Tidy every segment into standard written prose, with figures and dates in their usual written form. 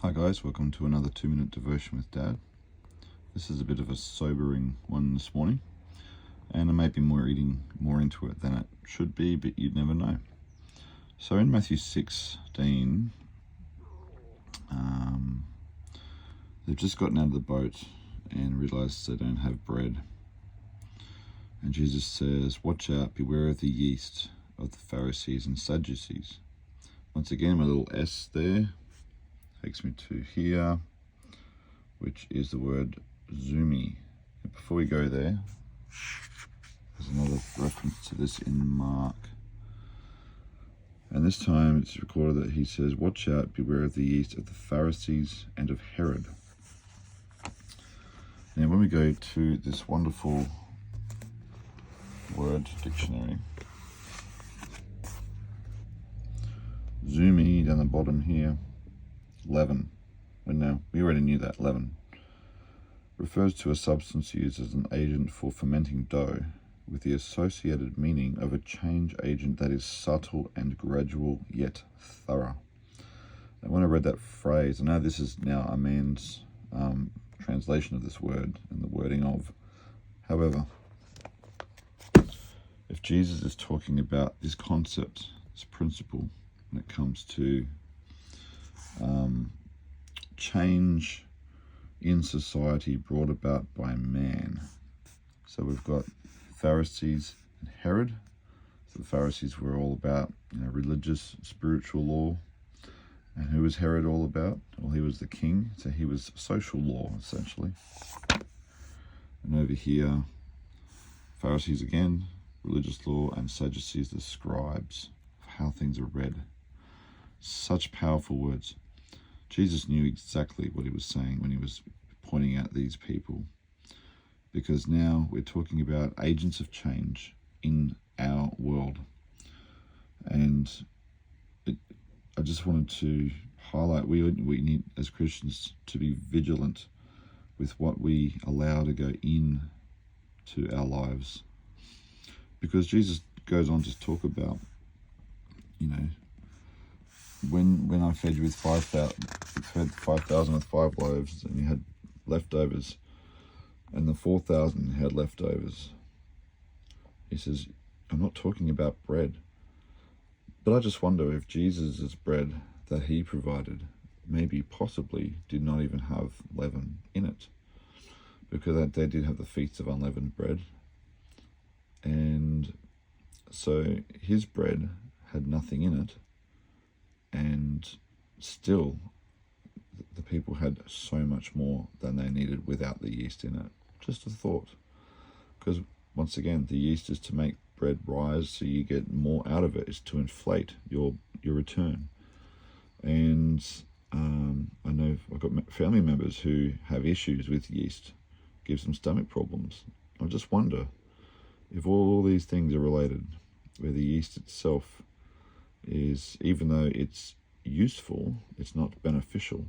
Hi guys, welcome to another 2-minute devotion with Dad. This is a bit of a sobering one this morning, and I may be reading more into it than it should be, but you'd never know. So in Matthew 16, they've just gotten out of the boat and realized they don't have bread. And Jesus says, "Watch out, beware of the yeast of the Pharisees and Sadducees." Once again, my little S there takes me to here, which is the word zumi. Before we go there, there's another reference to this in Mark. And this time it's recorded that he says, "Watch out, beware of the yeast of the Pharisees and of Herod." Now when we go to this wonderful word dictionary, zumi down the bottom here, leaven. Well, no, we already knew that. Leaven refers to a substance used as an agent for fermenting dough, with the associated meaning of a change agent that is subtle and gradual yet thorough. And when I read that phrase, I know this is now a man's translation of this word and the wording of. However, if Jesus is talking about this concept, this principle, when it comes to change in society brought about by man. So we've got Pharisees and Herod. So the Pharisees were all about, religious, spiritual law. And who was Herod all about? Well, he was the king, so he was social law, essentially. And over here, Pharisees again, religious law, and Sadducees, the scribes, of how things are read. Such powerful words. Jesus knew exactly what he was saying when he was pointing out these people, because now we're talking about agents of change in our world. And I just wanted to highlight we need as Christians to be vigilant with what we allow to go in to our lives, because Jesus goes on to talk about, when I fed you with 5,000 with 5 loaves, and you had leftovers, and the 4,000 had leftovers. He says, I'm not talking about bread, but I just wonder if Jesus' bread that he provided maybe possibly did not even have leaven in it, because they did have the feast of unleavened bread, and so his bread had nothing in it. And still, the people had so much more than they needed without the yeast in it. Just a thought. Because, once again, the yeast is to make bread rise so you get more out of it. It's to inflate your return. And I know I've got family members who have issues with yeast. Gives them stomach problems. I just wonder if all these things are related, where the yeast itself is, even though it's useful, it's not beneficial.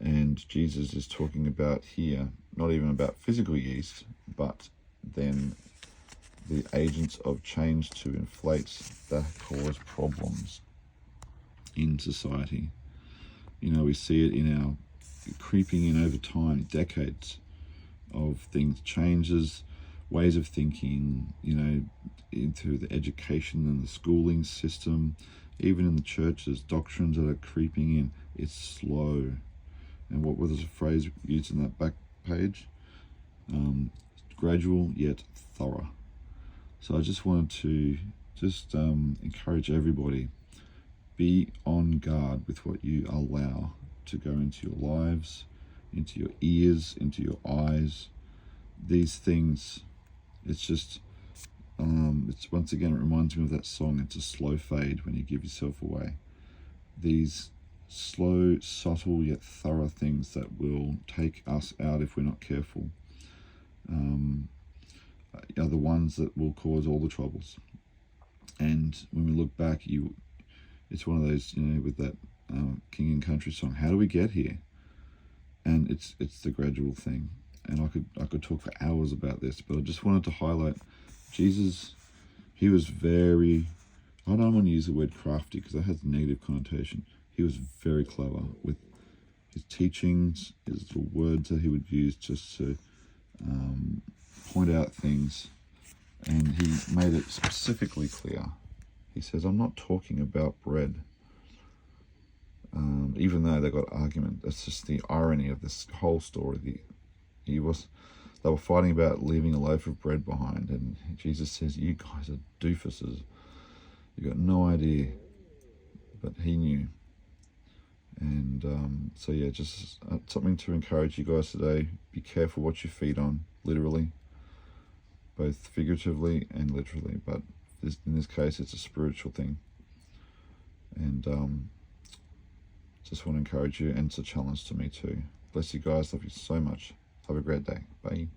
And Jesus is talking about here, not even about physical yeast, but then the agents of change to inflate that cause problems in society. We see it in our creeping in over time, decades of things, changes, ways of thinking, into the education and the schooling system, even in the churches, doctrines that are creeping in. It's slow. And what was the phrase used in that back page? Gradual yet thorough. So I just wanted to encourage everybody, be on guard with what you allow to go into your lives, into your ears, into your eyes. These things, it's just, it's once again, it reminds me of that song, it's a slow fade when you give yourself away. These slow, subtle, yet thorough things that will take us out if we're not careful, are the ones that will cause all the troubles. And when we look back, it's one of those, with that King and Country song, how do we get here? And it's the gradual thing. And I could talk for hours about this, but I just wanted to highlight Jesus. He was very, I don't want to use the word crafty because that has a negative connotation. He was very clever with his teachings, his little words that he would use just to point out things. And he made it specifically clear. He says, I'm not talking about bread. Even though they got argument, that's just the irony of this whole story. They were fighting about leaving a loaf of bread behind, and Jesus says, you guys are doofuses. You got no idea. But he knew. And so yeah, just something to encourage you guys today. Be careful what you feed on, literally, both figuratively and literally. But in this case, it's a spiritual thing. And just want to encourage you, and it's a challenge to me too. Bless you guys. Love you so much. Have a great day. Bye.